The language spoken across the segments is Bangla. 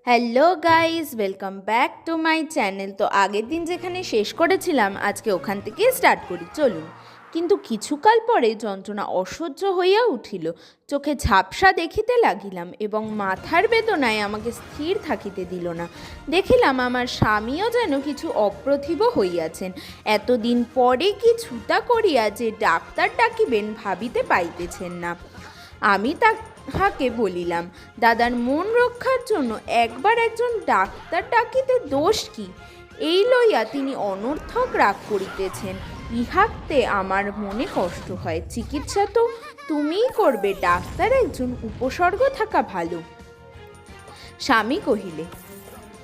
Hello guys, welcome back to my channel. তো আগের দিন যেখানে শেষ করেছিলাম আজকে ওখান থেকে স্টার্ট করি, চলুন। কিন্তু কিছুকাল পরে যন্ত্রণা অসহ্য হইয়া উঠিল, চোখে ঝাপসা দেখিতে লাগিলাম এবং মাথার বেদনায় আমাকে স্থির থাকিতে দিল না। দেখিলাম আমার স্বামীও যেন কিছু অপ্রতিভ হইয়াছেন। এতদিন পরে কি ছুতা করিয়া যে ডাক্তার ডাকিবেন ভাবিতে পাইতেছেন না। আমি তাহাকে বলিলাম, দাদার মন রক্ষার জন্য একবার একজন ডাক্তার ডাকিতে দোষ কি? এই লইয়া তিনি অনর্থক রাগ করিতেছেন। ইহাতে আমার মনে কষ্ট হয়। চিকিৎসা তো তুমিই করবে, ডাক্তার একজন উপসর্গ থাকা ভালো। স্বামী কহিলে,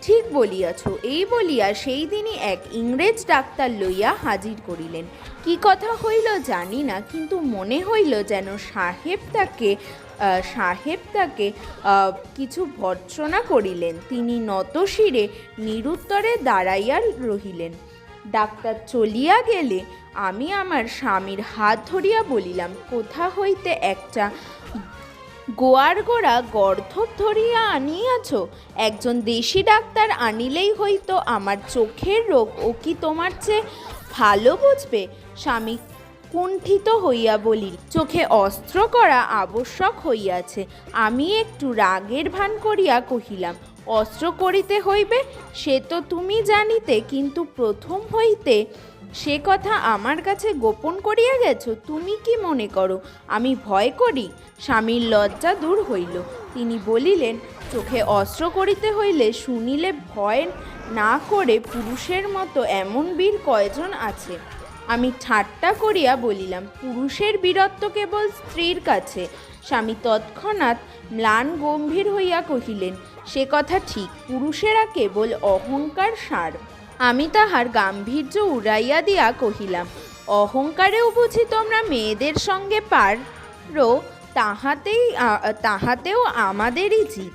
ঠিক বলিয়াছ। এই বলিয়া সেই দিনই এক ইংরেজ ডাক্তার লইয়া হাজির করিলেন। কি কথা হইল জানি না, কিন্তু মনে হইল যেন সাহেব তাকে কিছু ভর্ৎসনা করিলেন। তিনি নতশিরে নিরুত্তরে দাঁড়াইয়া রহিলেন। ডাক্তার চলিয়া গেলে আমি আমার স্বামীর হাত ধরিয়া বলিলাম, কোথা হইতে একটা গোয়ার গোড়া গর্ধব ধরিয়া আনিয়াছ? একজন দেশি ডাক্তার আনিলেই হইতো। আমার চোখের রোগ ও কি তোমার চেয়ে ভালো বুঝবে? স্বামী কুণ্ঠিত হইয়া বলিল, চোখে অস্ত্র করা আবশ্যক হইয়াছে। আমি একটু রাগের ভান করিয়া কহিলাম, অস্ত্র করিতে হইবে সে তো তুমি জানিতে, কিন্তু প্রথম হইতে সে কথা আমার কাছে গোপন করিয়া গেছ। তুমি কি মনে করো আমি ভয় করি? স্বামীর লজ্জা দূর হইল। তিনি বলিলেন, চোখে অস্ত্র করিতে হইলে শুনিলে ভয় না করে পুরুষের মতো এমন বীর কয়জন আছে? আমি ঠাট্টা করিয়া বলিলাম, পুরুষের বীরত্ব কেবল স্ত্রীর কাছে। স্বামী তৎক্ষণাৎ ম্লান গম্ভীর হইয়া কহিলেন, সে কথা ঠিক, পুরুষেরা কেবল অহংকার সার। আমি তাহার গাম্ভীর্য উড়াইয়া দিয়া কহিলাম, অহংকারেও বুঝি তোমরা মেয়েদের সঙ্গে পারো, তাহাতেও আমাদেরই জিত।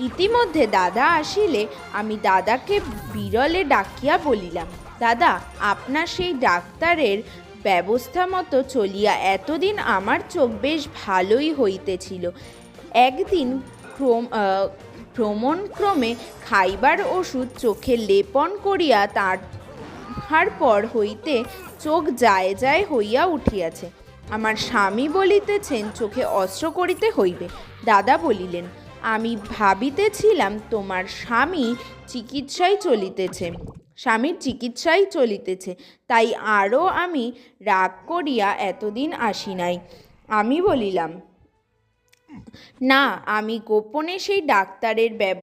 ইতিমধ্যে দাদা আসিলে আমি দাদাকে বিরলে ডাকিয়া বলিলাম, দাদা, আপনার সেই ডাক্তারের ব্যবস্থা মতো চলিয়া এতদিন আমার চোখ বেশ ভালোই হইতেছিল। একদিন ভ্রমণক্রমে খাইবার ওষুধ চোখে লেপন করিয়া তাহার পর হইতে চোখ যায় যায় হইয়া উঠিয়াছে। আমার স্বামী বলিতেছেন চোখে অস্ত্র করিতে হইবে। দাদা বলিলেন, আমি ভাবিতেছিলাম তোমার স্বামীর চিকিৎসাই চলিতেছে, তাই আরও আমি রাগ করিয়া এতদিন আসি নাই। আমি বলিলাম, না, আমি গোপনে সেই ডাক্তারের